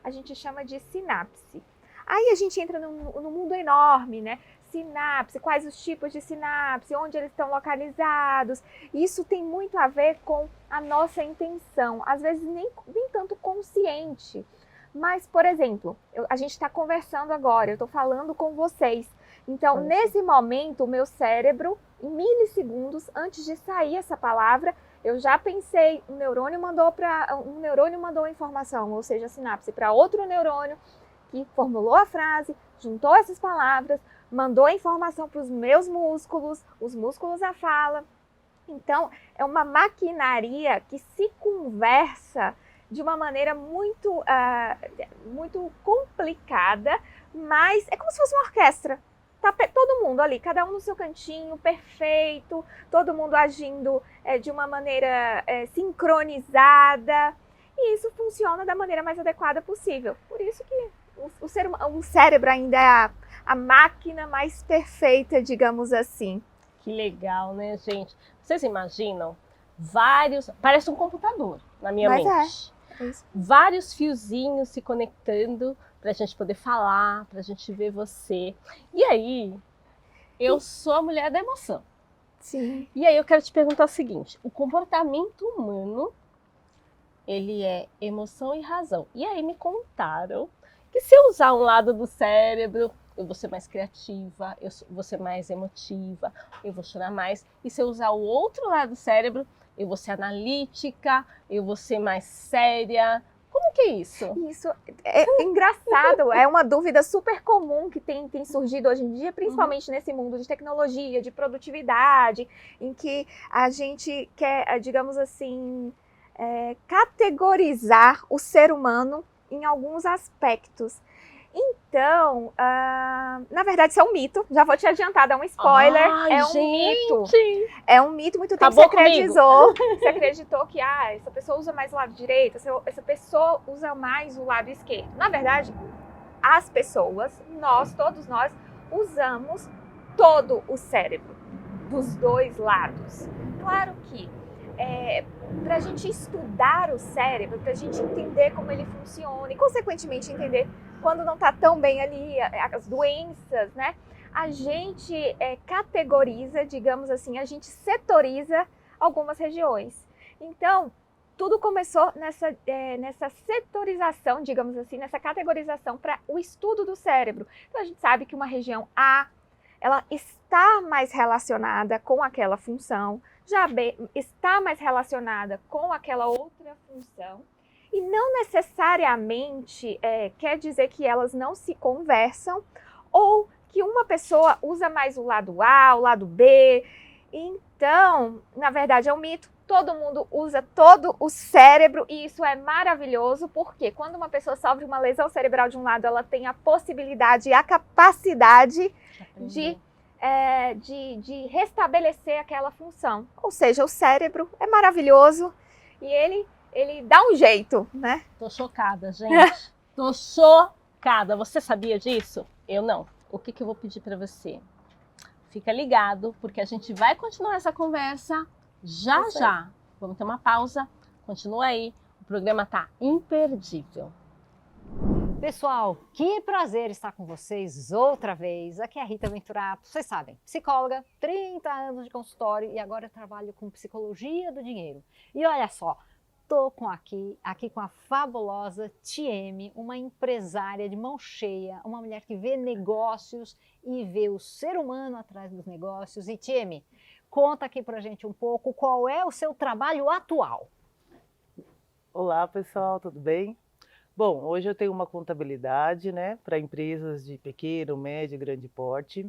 a gente chama de sinapse. Aí a gente entra no mundo enorme, né? Sinapse, quais os tipos de sinapse, onde eles estão localizados. Isso tem muito a ver com a nossa intenção, às vezes nem tanto consciente. Mas, por exemplo, a gente está conversando agora, eu estou falando com vocês. Então, nesse momento, o meu cérebro, em milissegundos, antes de sair essa palavra, eu já pensei, um neurônio mandou a informação, ou seja, a sinapse, para outro neurônio que formulou a frase, juntou essas palavras, mandou a informação para os meus músculos, os músculos a fala. Então, é uma maquinaria que se conversa de uma maneira muito complicada, mas é como se fosse uma orquestra. Tá todo mundo ali, cada um no seu cantinho, perfeito, todo mundo agindo de uma maneira sincronizada, e isso funciona da maneira mais adequada possível. Por isso que o cérebro ainda é a máquina mais perfeita, digamos assim. Que legal, né, gente? Vocês imaginam? Parece um computador na minha mente. Vários fiozinhos se conectando para a gente poder falar, para a gente ver você. E aí, eu sou a mulher da emoção. Sim. E aí eu quero te perguntar o seguinte: o comportamento humano, ele é emoção e razão. E aí me contaram que se eu usar um lado do cérebro, eu vou ser mais criativa, eu vou ser mais emotiva, eu vou chorar mais. E se eu usar o outro lado do cérebro, eu vou ser analítica, eu vou ser mais séria. Como que é isso? Isso é engraçado, é uma dúvida super comum que tem surgido hoje em dia, principalmente nesse mundo de tecnologia, de produtividade, em que a gente quer, digamos assim, categorizar o ser humano em alguns aspectos. Então, na verdade, isso é um mito. Já vou te adiantar, dar um spoiler. Mito. É um mito. Muito tempo você acreditou que essa pessoa usa mais o lado direito, essa pessoa usa mais o lado esquerdo. Na verdade, as pessoas, todos nós, usamos todo o cérebro, dos dois lados. Claro que para a gente estudar o cérebro, para a gente entender como ele funciona e, consequentemente, entender quando não está tão bem ali, as doenças, né? A gente categoriza, digamos assim, a gente setoriza algumas regiões. Então, tudo começou nessa setorização, digamos assim, nessa categorização para o estudo do cérebro. Então, a gente sabe que uma região A, ela está mais relacionada com aquela função, já B está mais relacionada com aquela outra função, e não necessariamente quer dizer que elas não se conversam, ou que uma pessoa usa mais o lado A, o lado B. Então, na verdade, é um mito. Todo mundo usa todo o cérebro e isso é maravilhoso, porque quando uma pessoa sofre uma lesão cerebral de um lado, ela tem a possibilidade e a capacidade de restabelecer aquela função. Ou seja, o cérebro é maravilhoso e ele ele dá um jeito, né? Tô chocada, gente. Tô chocada. Você sabia disso? Eu não. O que eu vou pedir para você? Fica ligado, porque a gente vai continuar essa conversa já já. Vamos ter uma pausa. Continua aí. O programa tá imperdível. Pessoal, que prazer estar com vocês outra vez. Aqui é a Rita Venturato, vocês sabem, psicóloga, 30 anos de consultório e agora eu trabalho com psicologia do dinheiro. E olha só, tô aqui com a fabulosa Tieme, uma empresária de mão cheia, uma mulher que vê negócios e vê o ser humano atrás dos negócios. E Tieme, conta aqui pra gente um pouco qual é o seu trabalho atual. Olá pessoal, tudo bem? Bom, hoje eu tenho uma contabilidade, né, para empresas de pequeno, médio e grande porte.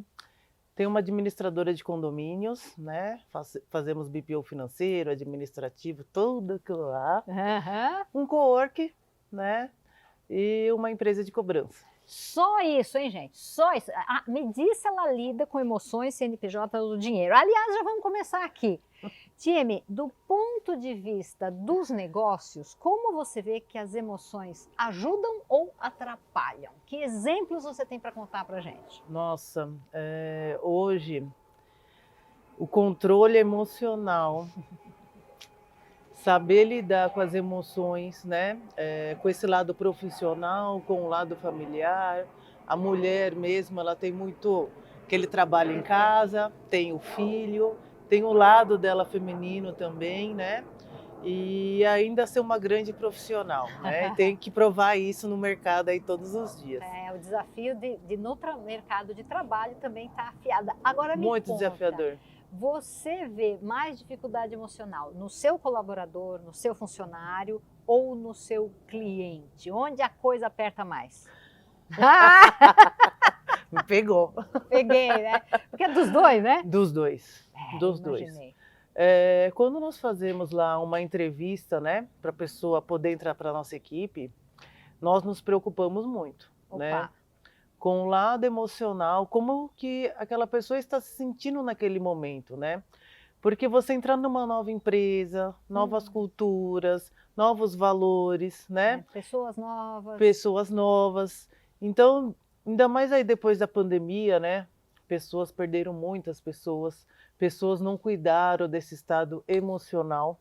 Tenho uma administradora de condomínios, né, fazemos BPO financeiro, administrativo, tudo aquilo lá. Um co-work, né, e uma empresa de cobrança. Só isso, hein, gente? Só isso. Me diz se ela lida com emoções, CNPJ do dinheiro. Aliás, já vamos começar aqui. Tieme, do ponto de vista dos negócios, como você vê que as emoções ajudam ou atrapalham? Que exemplos você tem para contar para gente? Nossa, hoje o controle emocional, saber lidar com as emoções, né? Com esse lado profissional, com o lado familiar. A mulher mesmo, ela tem muito aquele trabalho em casa, tem o filho, tem o lado dela feminino também, né? E ainda ser uma grande profissional, né? E tem que provar isso no mercado aí todos os dias. O desafio de no mercado de trabalho também está afiada. Agora me muito conta, desafiador. Você vê mais dificuldade emocional no seu colaborador, no seu funcionário ou no seu cliente? Onde a coisa aperta mais? Me pegou. Peguei, né? Porque é dos dois, né? Dos dois. Dos imaginei. dois. Quando nós fazemos lá uma entrevista, né, para a pessoa poder entrar para a nossa equipe, nós nos preocupamos muito, né? Com o lado emocional, como que aquela pessoa está se sentindo naquele momento, né? Porque você entrar numa nova empresa, novas culturas, novos valores, né? Pessoas novas. Pessoas novas. Então, ainda mais aí depois da pandemia, né? Pessoas perderam muitas pessoas não cuidaram desse estado emocional.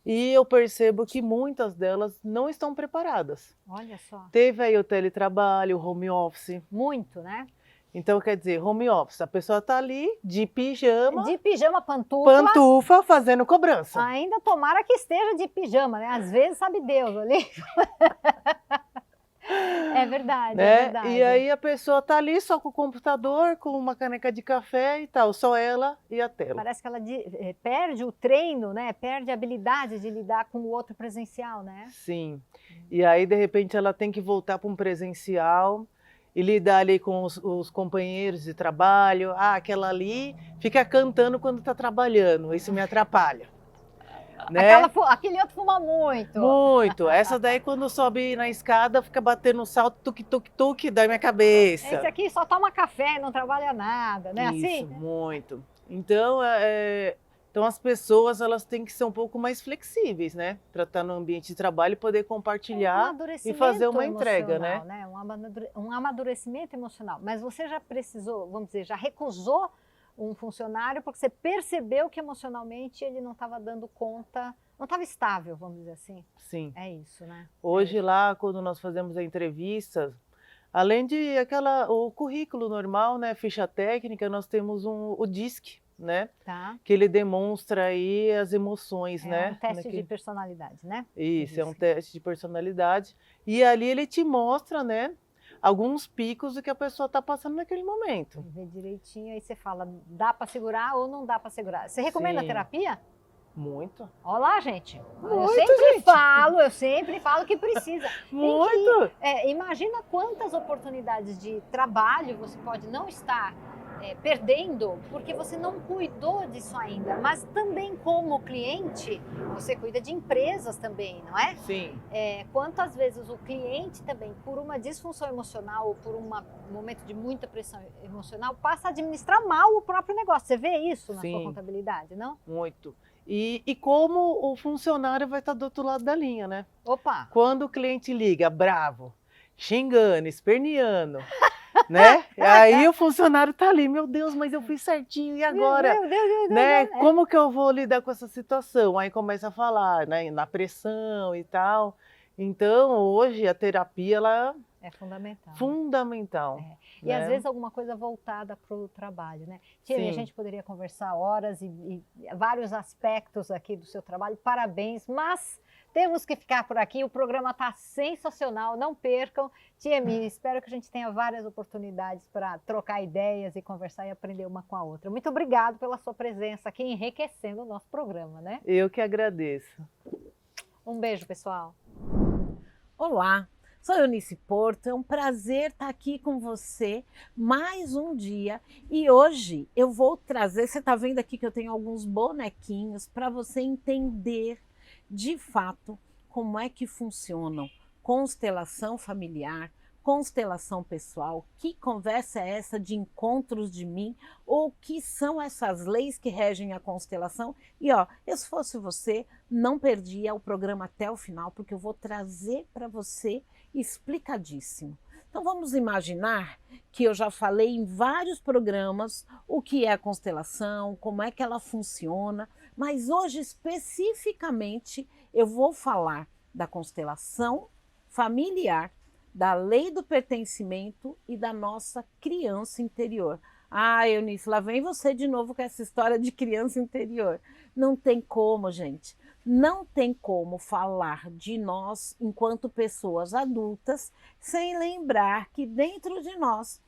E eu percebo que muitas delas não estão preparadas. Olha só. Teve aí o teletrabalho, o home office. Muito, né? Então, quer dizer, home office, a pessoa está ali de pijama. De pijama, pantufa. Pantufa, fazendo cobrança. Ainda tomara que esteja de pijama, né? Às vezes, sabe Deus ali. É verdade, né? É verdade. E aí a pessoa tá ali só com o computador, com uma caneca de café e tal, só ela e a tela. Parece que ela perde o treino, né? Perde a habilidade de lidar com o outro presencial, né? Sim. E aí, de repente, ela tem que voltar para um presencial e lidar ali com os companheiros de trabalho. Aquela ali fica cantando quando está trabalhando, isso me atrapalha. Né? Aquele outro fuma muito. Muito. Essa daí, quando sobe na escada, fica batendo um salto, tuque, tuque, tuque, dói minha cabeça. Esse aqui só toma café, não trabalha nada, né? Isso, assim? Muito. Então, então, as pessoas elas têm que ser um pouco mais flexíveis, né? Para estar no ambiente de trabalho e poder compartilhar e fazer uma entrega, né? Um amadurecimento emocional. Mas você já precisou, vamos dizer, já recusou um funcionário porque você percebeu que emocionalmente ele não estava dando conta, não estava estável, vamos dizer assim? Sim. É isso, né? Hoje lá, quando nós fazemos a entrevista, além de o currículo normal, né, ficha técnica, nós temos o DISC, né? Tá. Que ele demonstra aí as emoções, né? É um teste de personalidade, né? Isso, é um teste de personalidade. E ali ele te mostra, né? Alguns picos do que a pessoa está passando naquele momento. Vê direitinho, aí você fala, dá para segurar ou não dá para segurar. Você recomenda a terapia? Muito. Olha lá, gente. Muito, eu sempre falo que precisa. Muito. Imagina quantas oportunidades de trabalho você pode não estar perdendo porque você não cuidou disso ainda. Mas também como cliente, você cuida de empresas também, não é? Sim. Quantas vezes o cliente também, por uma disfunção emocional ou por um momento de muita pressão emocional, passa a administrar mal o próprio negócio. Você vê isso na sua contabilidade, não? Muito. E como o funcionário vai estar do outro lado da linha, né? Opa! Quando o cliente liga bravo, xingando, esperneando, né? Aí o funcionário tá ali, meu Deus, mas eu fiz certinho, e agora? Meu Deus, Né? Como que eu vou lidar com essa situação? Aí começa a falar, né? Na pressão e tal. Então, hoje a terapia, ela É fundamental. fundamental. E às né? vezes alguma coisa voltada para o trabalho, né? Tia, a Sim. gente poderia conversar horas e vários aspectos aqui do seu trabalho. Parabéns, mas temos que ficar por aqui. O programa está sensacional, não percam. Tia Mi, espero que a gente tenha várias oportunidades para trocar ideias e conversar e aprender uma com a outra. Muito obrigado pela sua presença aqui, enriquecendo o nosso programa, né? Eu que agradeço. Um beijo, pessoal. Olá, sou Eunice Porto, é um prazer estar aqui com você mais um dia e hoje eu vou trazer, você está vendo aqui que eu tenho alguns bonequinhos para você entender de fato como é que funcionam constelação familiar, constelação pessoal, que conversa é essa de encontros de mim, ou que são essas leis que regem a constelação. E ó, se fosse você, não perdia o programa até o final, porque eu vou trazer para você explicadíssimo. Então vamos imaginar que eu já falei em vários programas o que é a constelação, como é que ela funciona, mas hoje especificamente eu vou falar da constelação familiar, da lei do pertencimento e da nossa criança interior. Ah, Eunice, lá vem você de novo com essa história de criança interior. Não tem como, gente. Não tem como falar de nós enquanto pessoas adultas sem lembrar que dentro de nós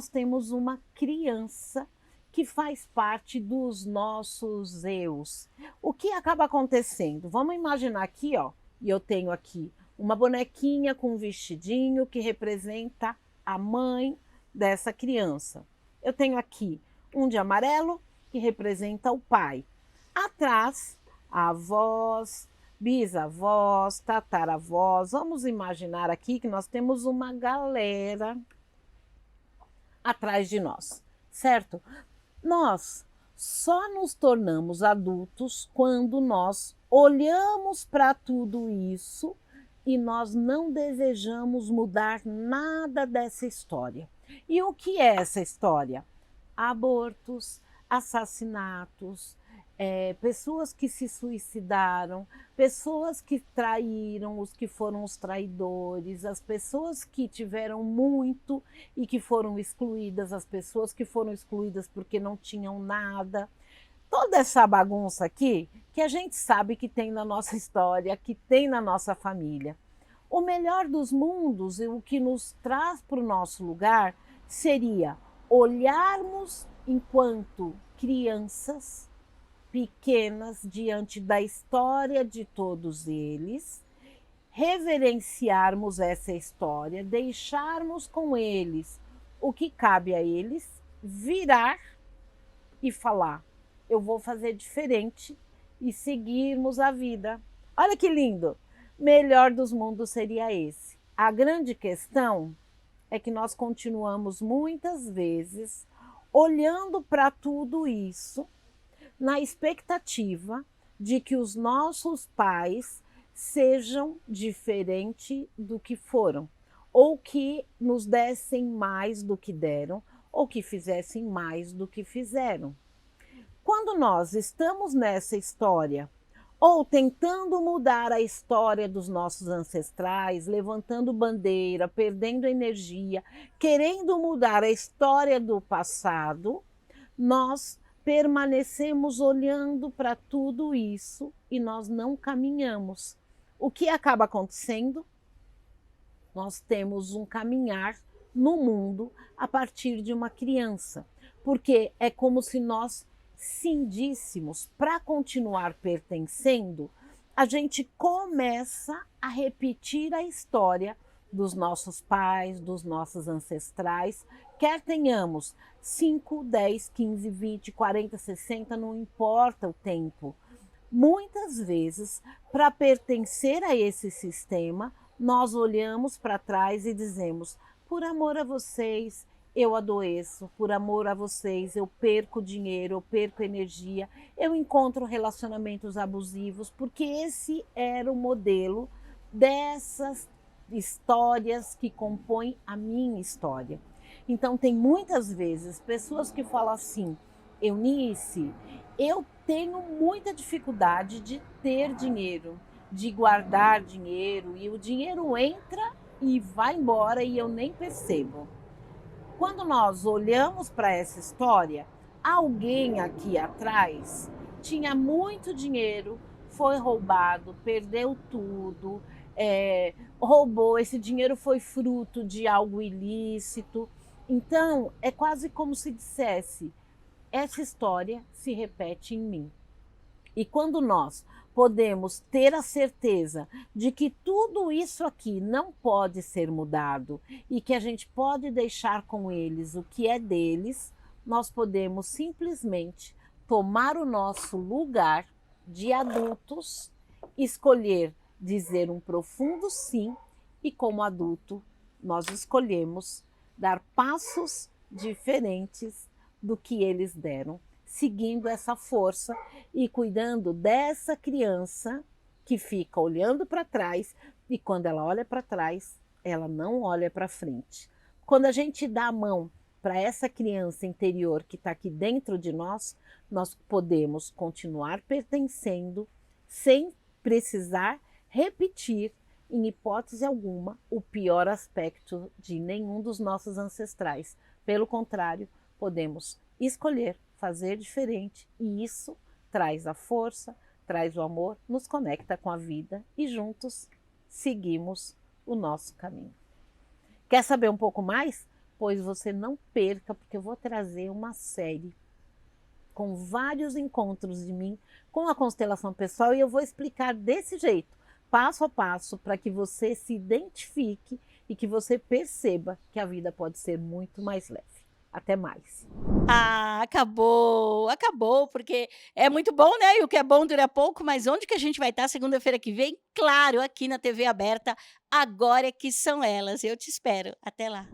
temos uma criança que faz parte dos nossos eus. O que acaba acontecendo? Vamos imaginar aqui, ó, e eu tenho aqui uma bonequinha com um vestidinho que representa a mãe dessa criança. Eu tenho aqui um de amarelo que representa o pai. Atrás, avós, bisavós, tataravós. Vamos imaginar aqui que nós temos uma galera atrás de nós, certo? Nós só nos tornamos adultos quando nós olhamos para tudo isso e nós não desejamos mudar nada dessa história. E o que é essa história? Abortos, assassinatos, pessoas que se suicidaram, pessoas que traíram os que foram os traidores, as pessoas que tiveram muito e que foram excluídas, as pessoas que foram excluídas porque não tinham nada. Toda essa bagunça aqui que a gente sabe que tem na nossa história, que tem na nossa família. O melhor dos mundos e o que nos traz para o nosso lugar seria olharmos enquanto crianças pequenas diante da história de todos eles, reverenciarmos essa história, deixarmos com eles o que cabe a eles, virar e falar: eu vou fazer diferente e seguirmos a vida. Olha que lindo! Melhor dos mundos seria esse. A grande questão é que nós continuamos muitas vezes olhando para tudo isso na expectativa de que os nossos pais sejam diferentes do que foram, ou que nos dessem mais do que deram, ou que fizessem mais do que fizeram. Quando nós estamos nessa história, ou tentando mudar a história dos nossos ancestrais, levantando bandeira, perdendo energia, querendo mudar a história do passado, nós permanecemos olhando para tudo isso e nós não caminhamos. O que acaba acontecendo? Nós temos um caminhar no mundo a partir de uma criança, porque é como se nós cindíssemos para continuar pertencendo, a gente começa a repetir a história dos nossos pais, dos nossos ancestrais, quer tenhamos 5, 10, 15, 20, 40, 60, não importa o tempo. Muitas vezes, para pertencer a esse sistema, nós olhamos para trás e dizemos: por amor a vocês, eu adoeço, por amor a vocês, eu perco dinheiro, eu perco energia, eu encontro relacionamentos abusivos, porque esse era o modelo dessas histórias que compõem a minha história. Então tem muitas vezes pessoas que falam assim, Eunice, eu tenho muita dificuldade de ter dinheiro, de guardar dinheiro, e o dinheiro entra e vai embora e eu nem percebo. Quando nós olhamos para essa história, alguém aqui atrás tinha muito dinheiro, foi roubado, perdeu tudo, roubou, esse dinheiro foi fruto de algo ilícito. Então, é quase como se dissesse, essa história se repete em mim. E quando nós podemos ter a certeza de que tudo isso aqui não pode ser mudado e que a gente pode deixar com eles o que é deles, nós podemos simplesmente tomar o nosso lugar de adultos, escolher dizer um profundo sim e, como adulto, nós escolhemos dar passos diferentes do que eles deram, seguindo essa força e cuidando dessa criança que fica olhando para trás e quando ela olha para trás, ela não olha para frente. Quando a gente dá a mão para essa criança interior que está aqui dentro de nós, nós podemos continuar pertencendo sem precisar repetir, em hipótese alguma, o pior aspecto de nenhum dos nossos ancestrais. Pelo contrário, podemos escolher fazer diferente e isso traz a força, traz o amor, nos conecta com a vida e juntos seguimos o nosso caminho. Quer saber um pouco mais? Pois você não perca, porque eu vou trazer uma série com vários encontros de mim com a constelação pessoal e eu vou explicar desse jeito, passo a passo, para que você se identifique e que você perceba que a vida pode ser muito mais leve. Até mais. Ah, acabou, acabou, porque é muito bom, né? E o que é bom dura pouco, mas onde que a gente vai estar segunda-feira que vem? Claro, aqui na TV aberta, Agora é que são elas. Eu te espero. Até lá.